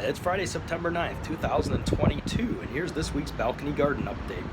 It's Friday, September 9th, 2022, and here's this week's balcony garden update.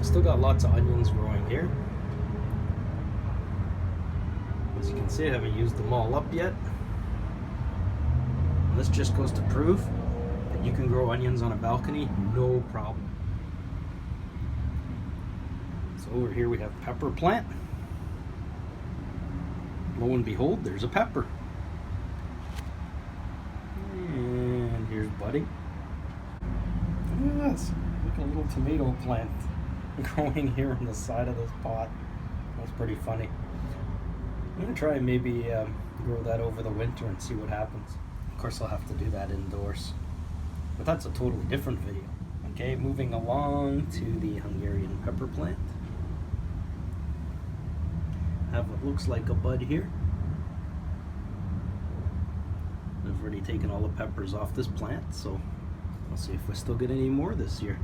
Still got lots of onions growing here. As you can see, I haven't used them all up yet. And this just goes to prove that you can grow onions on a balcony, no problem. So over here we have pepper plant. Lo and behold, there's a pepper. And here's budding. Yes, look at a little tomato plant growing here on the side of this pot. That's pretty funny. I'm gonna try and maybe grow that over the winter and see what happens. Of course, I'll have to do that indoors, but that's a totally different video. Okay, moving along to the Hungarian pepper plant. Have what looks like a bud here. I've already taken all the peppers off this plant, so we'll see if we still get any more this year.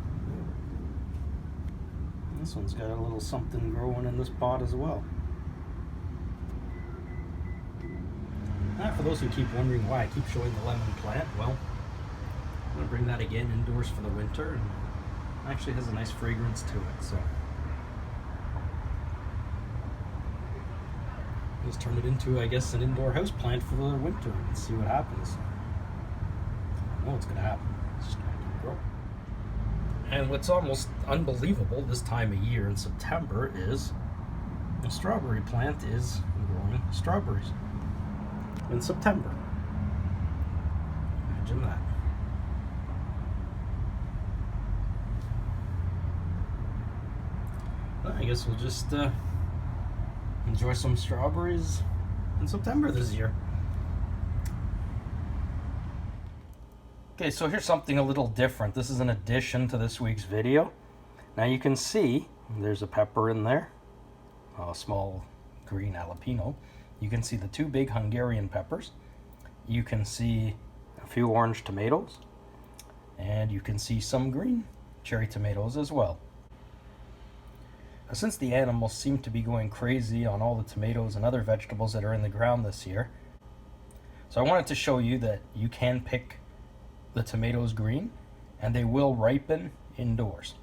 This one's got a little something growing in this pot as well. For those who keep wondering why I keep showing the lemon plant, well, I'm going to bring that again indoors for the winter, and it actually has a nice fragrance to it, so just turn it into, I guess, an indoor house plant for the winter and see what happens. I know what's going to happen. It's just going to keep growing. And what's almost unbelievable this time of year in September is the strawberry plant is growing strawberries in September. Imagine that. Well, I guess we'll just enjoy some strawberries in September this year. Okay, so here's something a little different. This is an addition to this week's video. Now you can see there's a pepper in there, a small green jalapeno. You can see the two big Hungarian peppers. You can see a few orange tomatoes, and you can see some green cherry tomatoes as well. Now, since the animals seem to be going crazy on all the tomatoes and other vegetables that are in the ground this year, so I wanted to show you that you can pick the tomatoes green and they will ripen indoors.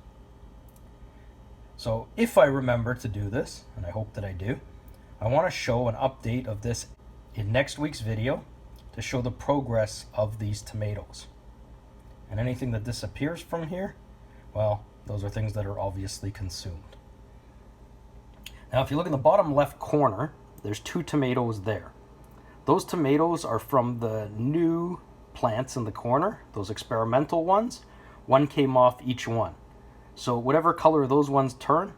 So if I remember to do this, and I hope that I do, I want to show an update of this in next week's video to show the progress of these tomatoes. And anything that disappears from here, well, those are things that are obviously consumed. Now, if you look in the bottom left corner, there's two tomatoes there. Those tomatoes are from the new plants in the corner, those experimental ones. One came off each one. So whatever color those ones turn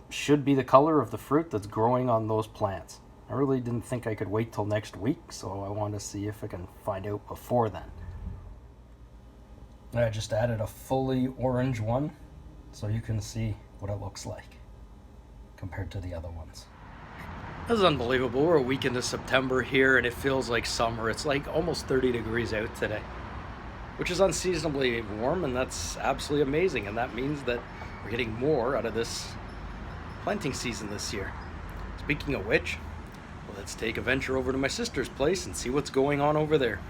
should be the color of the fruit that's growing on those plants. I really didn't think I could wait till next week, so I wanted to see if I can find out before then. I just added a fully orange one so you can see what it looks like compared to the other ones. This is unbelievable. We're a week into September here and it feels like summer. It's like almost 30 degrees out today, which is unseasonably warm, and that's absolutely amazing. And that means that we're getting more out of this planting season this year. Speaking of which, let's take a venture over to my sister's place and see what's going on over there.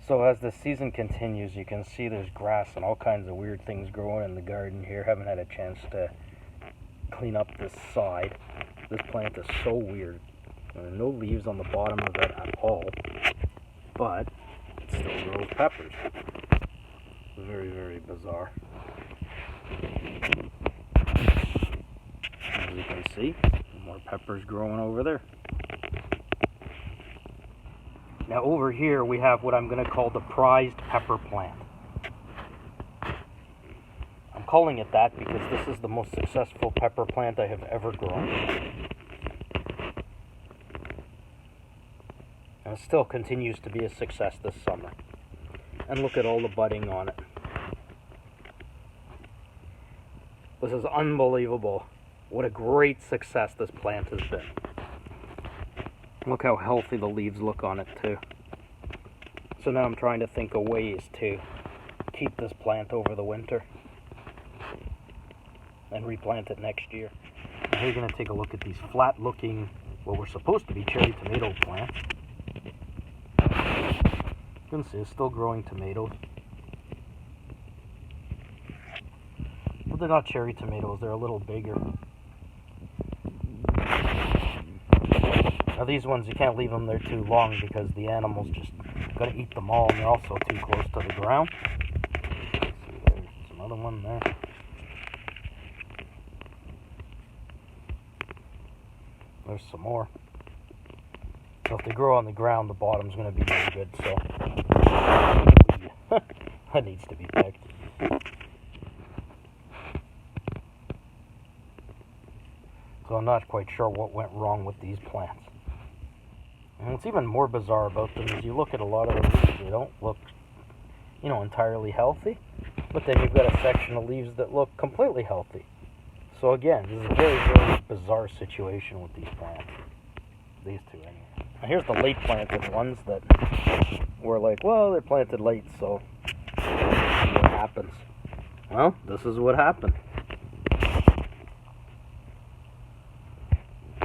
So as the season continues, you can see there's grass and all kinds of weird things growing in the garden here. Haven't had a chance to clean up this side. This plant is so weird. No leaves on the bottom of it at all, but it still grows peppers. Very, very bizarre. As you can see, more peppers growing over there. Now over here we have what I'm going to call the prized pepper plant. I'm calling it that because this is the most successful pepper plant I have ever grown. And it still continues to be a success this summer. And look at all the budding on it. This is unbelievable. What a great success this plant has been. Look how healthy the leaves look on it too. So now I'm trying to think of ways to keep this plant over the winter and replant it next year. Now you're going to take a look at these flat looking what were supposed to be cherry tomato plants. You can see it's still growing tomatoes. But they're not cherry tomatoes, they're a little bigger. Now these ones, you can't leave them there too long because the animals just gonna eat them all, and they're also too close to the ground. Let's see, there's another one there. There's some more. So if they grow on the ground, the bottom's gonna be really good, so that needs to be picked. So I'm not quite sure what went wrong with these plants. And what's even more bizarre about them is you look at a lot of the leaves, they don't look, you know, entirely healthy. But then you've got a section of leaves that look completely healthy. So again, this is a very, very bizarre situation with these plants. These two anyway. Now here's the late planted ones that were like, well, they're planted late, so let's see what happens. Well, this is what happened.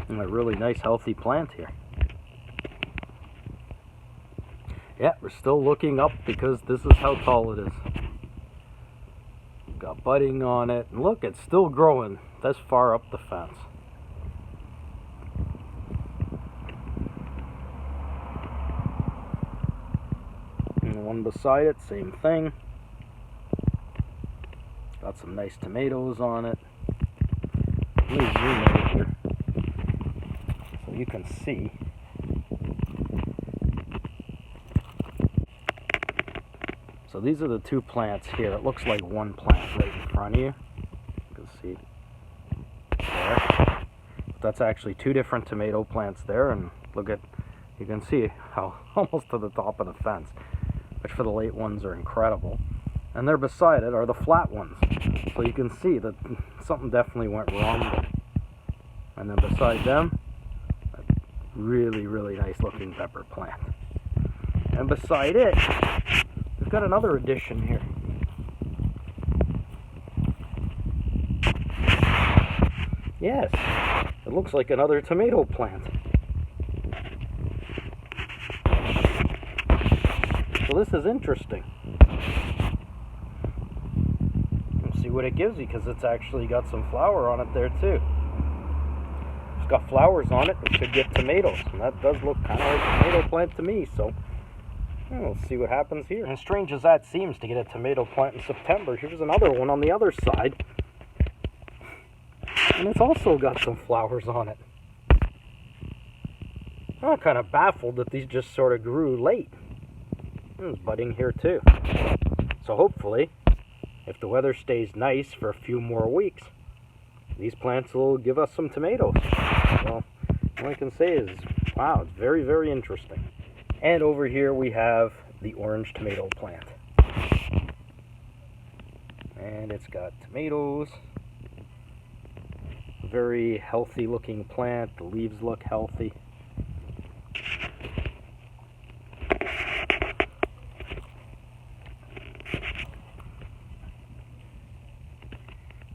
And a really nice healthy plant here. Yeah, we're still looking up because this is how tall it is. Got budding on it. And look, it's still growing this far up the fence. And the one beside it, same thing. Got some nice tomatoes on it. Let me zoom in here so you can see. So these are the two plants here. It looks like one plant right in front of you. You can see there. But that's actually two different tomato plants there, and look at, you can see how almost to the top of the fence, which for the late ones are incredible. And there beside it are the flat ones. So you can see that something definitely went wrong there. And then beside them, a really, really nice looking pepper plant. And beside it, we've got another addition here. Yes, it looks like another tomato plant. So this is interesting. We'll see what it gives you, because it's actually got some flower on it there too. It's got flowers on it, it should get tomatoes, and that does look kind of like a tomato plant to me, so we'll see what happens here. And strange as that seems to get a tomato plant in September, here's another one on the other side. And it's also got some flowers on it. I'm kind of baffled that these just sort of grew late. There's budding here too. So hopefully, if the weather stays nice for a few more weeks, these plants will give us some tomatoes. Well, all I can say is, wow, it's very, very interesting. And over here we have the orange tomato plant. And it's got tomatoes. Very healthy looking plant. The leaves look healthy.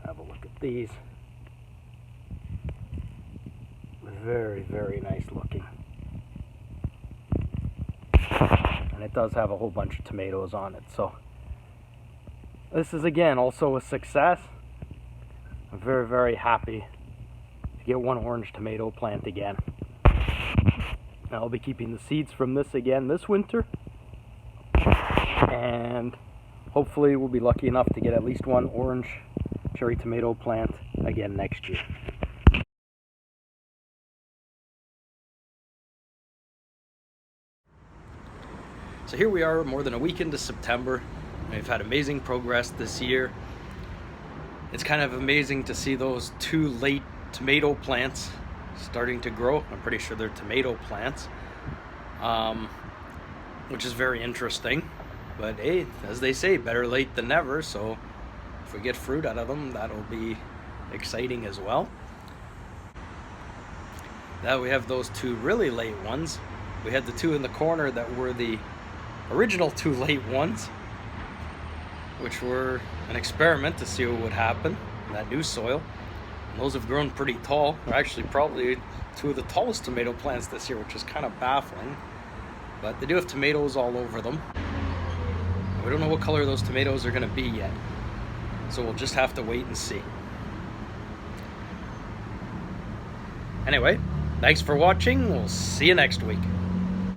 Have a look at these. Very, very nice looking. And it does have a whole bunch of tomatoes on it, so this is again also a success. I'm very, very happy to get one orange tomato plant again. I'll be keeping the seeds from this again this winter, and hopefully we'll be lucky enough to get at least one orange cherry tomato plant again next year. So here we are, more than a week into September. We've had amazing progress this year. It's kind of amazing to see those two late tomato plants starting to grow. I'm pretty sure they're tomato plants, which is very interesting. But hey, as they say, better late than never. So if we get fruit out of them, that'll be exciting as well. Now we have those two really late ones. We had the two in the corner that were the original two late ones, which were an experiment to see what would happen in that new soil. Those have grown pretty tall. They're actually probably two of the tallest tomato plants this year, which is kind of baffling. But they do have tomatoes all over them. We don't know what color those tomatoes are going to be yet, so we'll just have to wait and see. Anyway, thanks for watching. We'll see you next week.